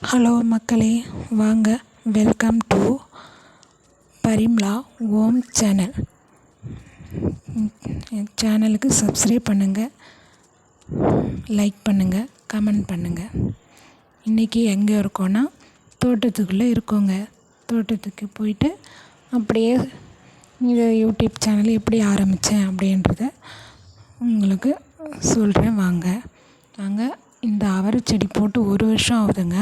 Hello மக்களே, வாங்க. Welcome to Parimla Om channel. சேனலுக்கு சப்ஸ்கிரைப் பண்ணுங்கள், லைக் பண்ணுங்கள், கமெண்ட் பண்ணுங்கள். இன்றைக்கி எங்கே இருக்கோன்னா தோட்டத்துக்குள்ளே இருக்கோங்க. தோட்டத்துக்கு போயிட்டு அப்படியே இந்த யூடியூப் சேனல் எப்படி ஆரம்பித்தேன் அப்படின்றத உங்களுக்கு சொல்கிறேன். வாங்க. இந்த அவரை செடி போட்டு 1 வருஷம் ஆகுதுங்க.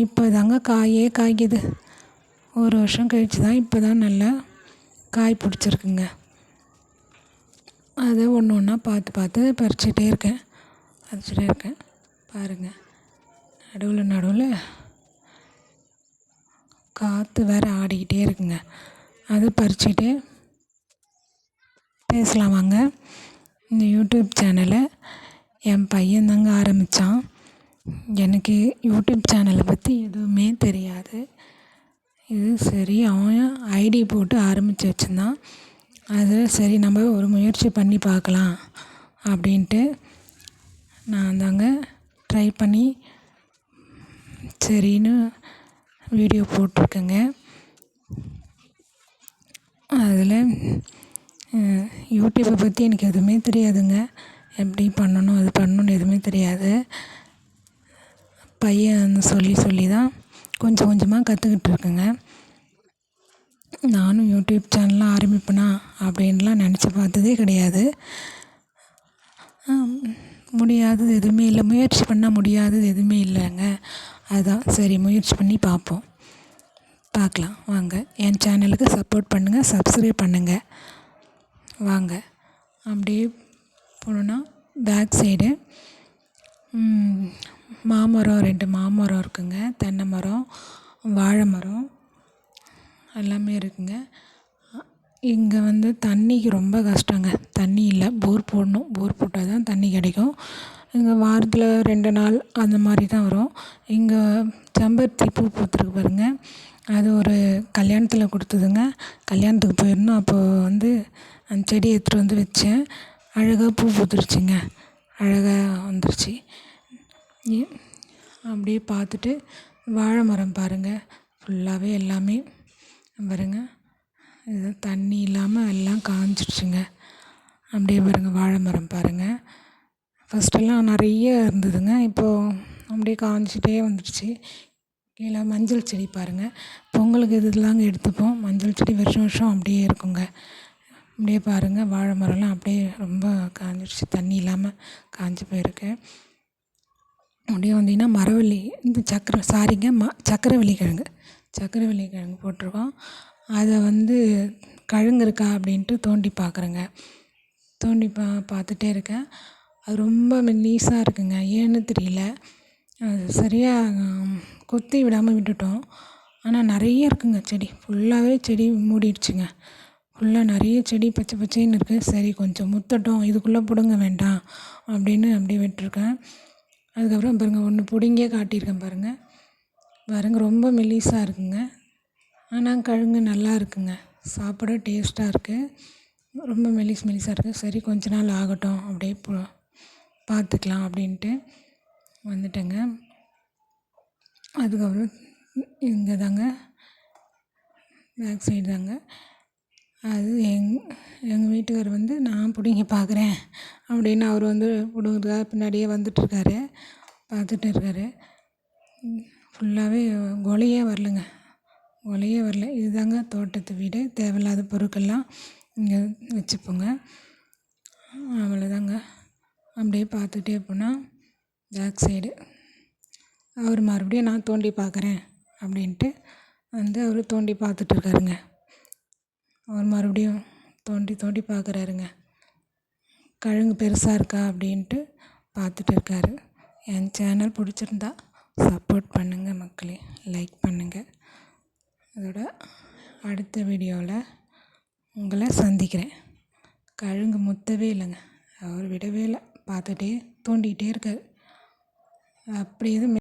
இப்போ தாங்க காயே காய்க்குது. 1 வருஷம் கழிச்சு தான் இப்போ தான் நல்லா காய் பிடிச்சிருக்குங்க. அதை ஒன்று ஒன்றா பார்த்து பறிச்சுட்டே இருக்கேன். பாருங்கள், நடுவில் காற்று வேறு ஆடிக்கிட்டே இருக்குங்க. அதை பறிச்சுட்டே பேசலாம் வாங்க. இந்த யூடியூப் சேனலை என் பையன் தாங்க ஆரம்பித்தான். எனக்கு யூடியூப் சேனலை பற்றி எதுவுமே தெரியாது. இது சரி, அவன் ஐடி போட்டு ஆரம்பித்து வச்சுருந்தான். அது சரி, நம்ம ஒரு முயற்சி பண்ணி பார்க்கலாம் அப்படின்ட்டு நான் தாங்க ட்ரை பண்ணி சரின்னு வீடியோ போட்டிருக்கேங்க. அதில் யூடியூப்பை பற்றி எனக்கு எதுவுமே தெரியாதுங்க. எப்படி பண்ணணும், அது பண்ணணுன்னு எதுவுமே தெரியாது. பையன் சொல்லி தான் கொஞ்சம் கொஞ்சமாக கற்றுக்கிட்டு இருக்கேங்க. நானும் யூடியூப் சேனல்லாம் ஆரம்பிப்பேனா அப்படின்லாம் நினச்சி பார்த்ததே கிடையாது. முடியாதது எதுவுமே இல்லை, முயற்சி பண்ணால் முடியாதது எதுவுமே இல்லைங்க. அதுதான் சரி, முயற்சி பண்ணி பார்க்கலாம் வாங்க. என் சேனலுக்கு சப்போர்ட் பண்ணுங்கள், சப்ஸ்கிரைப் பண்ணுங்கள். வாங்க. அப்படியே போனோன்னா பேக் சைடு மாமரம் 2 மாமரம் இருக்குங்க. தென்னை மரம், வாழை மரம் எல்லாமே இருக்குங்க. இங்கே தண்ணிக்கு ரொம்ப கஷ்டங்க. தண்ணி இல்லை, போர் போடணும். போர் போட்டால் தான் தண்ணி கிடைக்கும். இங்கே வாரத்தில் 2 நாள் அந்த மாதிரி தான் வரும். இங்கே செம்பருத்தி பூ பூத்துருக்கு பாருங்கள். அது ஒரு கல்யாணத்தில் கொடுத்ததுங்க. கல்யாணத்துக்கு போயிருந்தோம். அப்போது அந்த செடி எடுத்துகிட்டு வச்சேன். அழகாக பூ பூத்துருச்சுங்க. அழகாக வந்துருச்சு. அப்படியே பார்த்துட்டு வாழை மரம் பாருங்கள். ஃபுல்லாகவே எல்லாமே பாருங்கள், இது தண்ணி இல்லாமல் எல்லாம் காஞ்சிடுச்சுங்க. அப்படியே பாருங்கள், வாழை மரம் பாருங்கள். ஃபஸ்ட்டெல்லாம் நிறைய இருந்ததுங்க. இப்போது அப்படியே காஞ்சிட்டே வந்துடுச்சு. கீழே மஞ்சள் செடி பாருங்கள். பொங்கலுக்கு இதெல்லாங்க எடுத்துப்போம். மஞ்சள் செடி வருஷம் வருஷம் அப்படியே இருக்குங்க. அப்படியே பாருங்கள், வாழை மரம்லாம் அப்படியே ரொம்ப காஞ்சிடுச்சு. தண்ணி இல்லாமல் காஞ்சி போயிருக்கு. அப்படியே வந்தீங்கன்னா மரவள்ளி, இந்த சக்கரவள்ளி கிழங்கு போட்டிருக்கோம். அதை கிழங்கு இருக்கா அப்படின்ட்டு தோண்டி பார்க்குறேங்க. தோண்டி பார்த்துட்டே இருக்கேன். அது ரொம்ப மெல்லிசாக இருக்குங்க. ஏன்னு தெரியல. அது சரியாக கொத்தி விடாமல் விட்டுட்டோம். ஆனால் நிறைய இருக்குங்க செடி. ஃபுல்லாகவே செடி மூடிடுச்சுங்க. ஃபுல்லாக நிறைய செடி பச்சை பச்சைன்னு இருக்குது. சரி, கொஞ்சம் முத்தட்டும், இதுக்குள்ளே பிடுங்க வேண்டாம் அப்படின்னு அப்படியே விட்டுருக்கேன். அதுக்கப்புறம் பாருங்கள், ஒன்று பிடுங்கியே காட்டியிருக்கேன் பாருங்கள். ரொம்ப மெல்லிசாக இருக்குங்க. ஆனால் கிழங்கு நல்லா இருக்குங்க. சாப்பிட டேஸ்ட்டாக இருக்குது. ரொம்ப மெல்லிசாக இருக்குது. சரி, கொஞ்ச நாள் ஆகட்டும், அப்படியே பார்த்துக்கலாம் அப்படின்ட்டு வந்துட்டேங்க. அதுக்கப்புறம் இங்கே தாங்க பேக் சைடு தாங்க. அது எங்கள் வீட்டுக்கார் நான் பிடுங்கி பார்க்குறேன் அப்படின்னு அவர் பிடுங்குறதுக்காக பின்னாடியே வந்துட்டுருக்காரு, பார்த்துட்டு இருக்காரு. ஃபுல்லாகவே கொலையே வரல. இதுதாங்க தோட்டத்து வீடு. தேவையில்லாத பொருட்கள்லாம் இங்கே வச்சுப்போங்க. அவ்வளோதாங்க. அப்படியே பார்த்துட்டே போனால் பேக் சைடு அவர் மறுபடியும் நான் தோண்டி பார்க்குறேன் அப்படின்ட்டு அவர் தோண்டி பார்த்துட்ருக்காருங்க. அவர் மறுபடியும் தோண்டி பார்க்குறாருங்க. கிழங்கு பெருசாக இருக்கா அப்படின்ட்டு பார்த்துட்டு இருக்காரு. என் சேனல் பிடிச்சிருந்தா சப்போர்ட் பண்ணுங்கள் மக்களே, லைக் பண்ணுங்கள். அதோட அடுத்த வீடியோவில் உங்களை சந்திக்கிறேன். கிழங்கு முத்தவே இல்லைங்க. அவர் விடவே இல்லை, பார்த்துட்டே தோண்டிகிட்டே இருக்கார். அப்படி எதுவும்